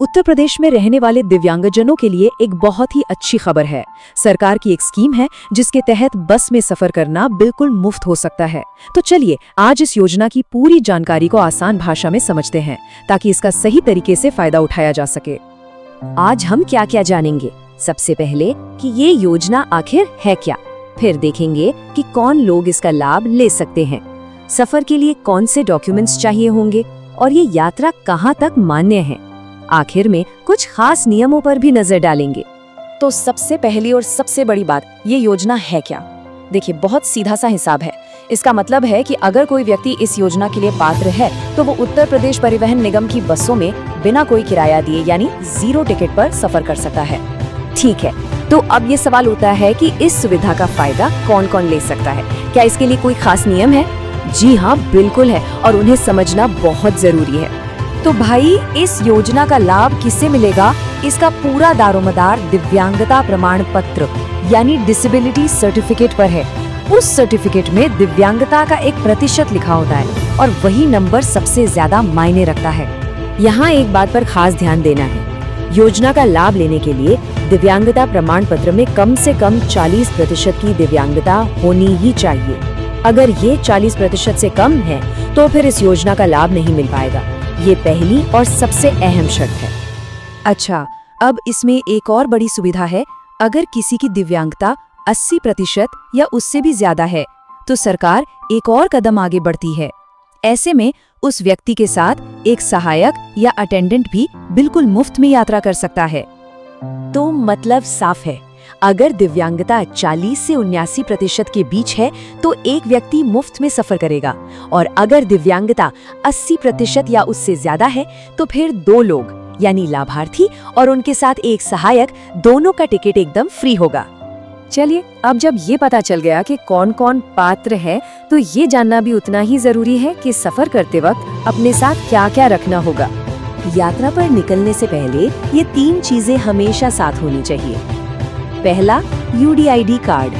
उत्तर प्रदेश में रहने वाले दिव्यांगजनों के लिए एक बहुत ही अच्छी खबर है। सरकार की एक स्कीम है जिसके तहत बस में सफर करना बिल्कुल मुफ्त हो सकता है। तो चलिए आज इस योजना की पूरी जानकारी को आसान भाषा में समझते हैं ताकि इसका सही तरीके से फायदा उठाया जा सके। आज हम क्या क्या जानेंगे। सबसे पहले कि ये योजना आखिर है क्या, फिर देखेंगे कि कौन लोग इसका लाभ ले सकते हैं, सफर के लिए कौन से डॉक्यूमेंट्स चाहिए होंगे और ये यात्रा कहाँ तक मान्य है। आखिर में कुछ खास नियमों पर भी नजर डालेंगे। तो सबसे पहली और सबसे बड़ी बात, ये योजना है क्या। देखिए, बहुत सीधा सा हिसाब है। इसका मतलब है कि अगर कोई व्यक्ति इस योजना के लिए पात्र है तो वो उत्तर प्रदेश परिवहन निगम की बसों में बिना कोई किराया दिए यानी 0 टिकट पर सफर कर सकता है। ठीक है, तो अब ये सवाल उठता है कि इस सुविधा का फायदा कौन कौन ले सकता है। क्या इसके लिए कोई खास नियम है? जी हाँ, बिल्कुल है और उन्हें समझना बहुत जरूरी है। तो भाई, इस योजना का लाभ किससे मिलेगा? इसका पूरा दारोमदार दिव्यांगता प्रमाण पत्र यानी डिसेबिलिटी सर्टिफिकेट पर है। उस सर्टिफिकेट में दिव्यांगता का एक प्रतिशत लिखा होता है और वही नंबर सबसे ज्यादा मायने रखता है। यहाँ एक बात पर खास ध्यान देना है। योजना का लाभ लेने के लिए दिव्यांगता प्रमाण पत्र में कम से कम 40% की दिव्यांगता होनी ही चाहिए। अगर ये 40% से कम है तो फिर इस योजना का लाभ नहीं मिल पाएगा। ये पहली और सबसे अहम शर्त है। अच्छा, अब इसमें एक और बड़ी सुविधा है। अगर किसी की दिव्यांगता 80% या उससे भी ज्यादा है तो सरकार एक और कदम आगे बढ़ती है। ऐसे में उस व्यक्ति के साथ एक सहायक या अटेंडेंट भी बिल्कुल मुफ्त में यात्रा कर सकता है। तो मतलब साफ है, अगर दिव्यांगता 40 से 79% के बीच है तो एक व्यक्ति मुफ्त में सफर करेगा और अगर दिव्यांगता 80% या उससे ज्यादा है तो फिर 2 लोग यानी लाभार्थी और उनके साथ एक सहायक, दोनों का टिकट एकदम फ्री होगा। चलिए, अब जब ये पता चल गया कि कौन कौन पात्र है तो ये जानना भी उतना ही जरूरी है कि सफर करते वक्त अपने साथ क्या क्या रखना होगा। यात्रा पर निकलने से पहले ये 3 चीजें हमेशा साथ होनी चाहिए। पहला UDID कार्ड,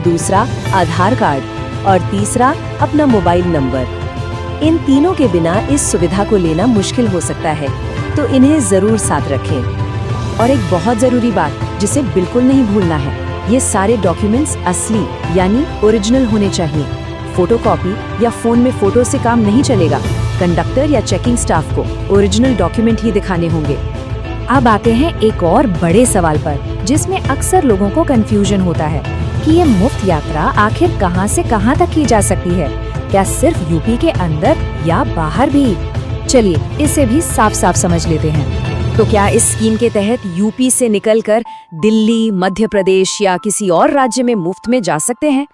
दूसरा आधार कार्ड और तीसरा अपना मोबाइल नंबर। इन तीनों के बिना इस सुविधा को लेना मुश्किल हो सकता है, तो इन्हें जरूर साथ रखें। और एक बहुत जरूरी बात जिसे बिल्कुल नहीं भूलना है, ये सारे डॉक्यूमेंट्स असली यानी ओरिजिनल होने चाहिए। फोटोकॉपी या फोन में फोटो से काम नहीं चलेगा। कंडक्टर या चेकिंग स्टाफ को ओरिजिनल डॉक्यूमेंट ही दिखाने होंगे। अब आते हैं एक और बड़े सवाल पर जिसमें अक्सर लोगों को कंफ्यूजन होता है कि ये मुफ्त यात्रा आखिर कहां से कहां तक की जा सकती है। क्या सिर्फ यूपी के अंदर या बाहर भी? चलिए इसे भी साफ साफ समझ लेते हैं। तो क्या इस स्कीम के तहत यूपी से निकलकर दिल्ली, मध्य प्रदेश या किसी और राज्य में मुफ्त में जा सकते हैं?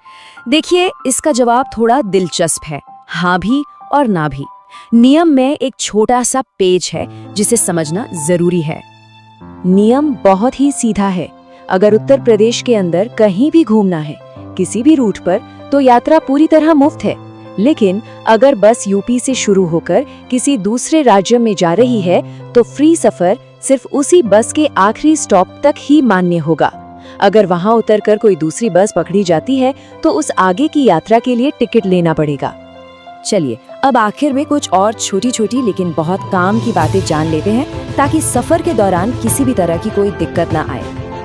देखिए, इसका जवाब थोड़ा दिलचस्प है, हाँ भी और ना भी। नियम में एक छोटा सा पेच है जिसे समझना जरूरी है। नियम बहुत ही सीधा है। अगर उत्तर प्रदेश के अंदर कहीं भी घूमना है किसी भी रूट पर तो यात्रा पूरी तरह मुफ्त है। लेकिन अगर बस यूपी से शुरू होकर किसी दूसरे राज्य में जा रही है तो फ्री सफर सिर्फ उसी बस के आखिरी स्टॉप तक ही मान्य होगा। अगर वहां उतरकर कोई दूसरी बस पकड़ी जाती है तो उस आगे की यात्रा के लिए टिकट लेना पड़ेगा। चलिए, अब आखिर में कुछ और छोटी छोटी लेकिन बहुत काम की बातें जान लेते हैं ताकि सफर के दौरान किसी भी तरह की कोई दिक्कत ना आए।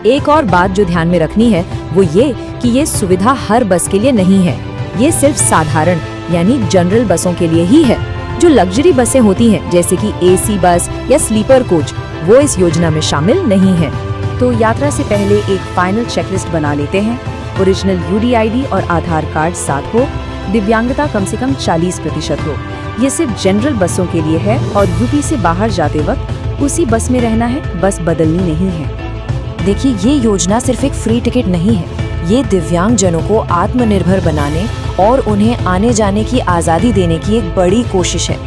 एक और बात जो ध्यान में रखनी है वो ये कि ये सुविधा हर बस के लिए नहीं है। ये सिर्फ साधारण यानी जनरल बसों के लिए ही है। जो लग्जरी बसें होती हैं जैसे कि AC बस या स्लीपर कोच, वो इस योजना में शामिल नहीं है। तो यात्रा से पहले एक फाइनल चेकलिस्ट बना लेते हैं। ओरिजिनल UDID और आधार कार्ड साथ हो, दिव्यांगता कम से कम 40% हो। ये सिर्फ जनरल बसों के लिए है और यूपी से बाहर जाते वक्त उसी बस में रहना है, बस बदलनी नहीं है। देखिए, ये योजना सिर्फ एक फ्री टिकट नहीं है। ये दिव्यांगजनों को आत्मनिर्भर बनाने और उन्हें आने जाने की आज़ादी देने की एक बड़ी कोशिश है।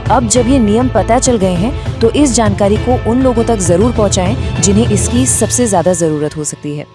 अब जब ये नियम पता चल गए हैं तो इस जानकारी को उन लोगों तक जरूर पहुंचाएं जिन्हें इसकी सबसे ज्यादा जरूरत हो सकती है।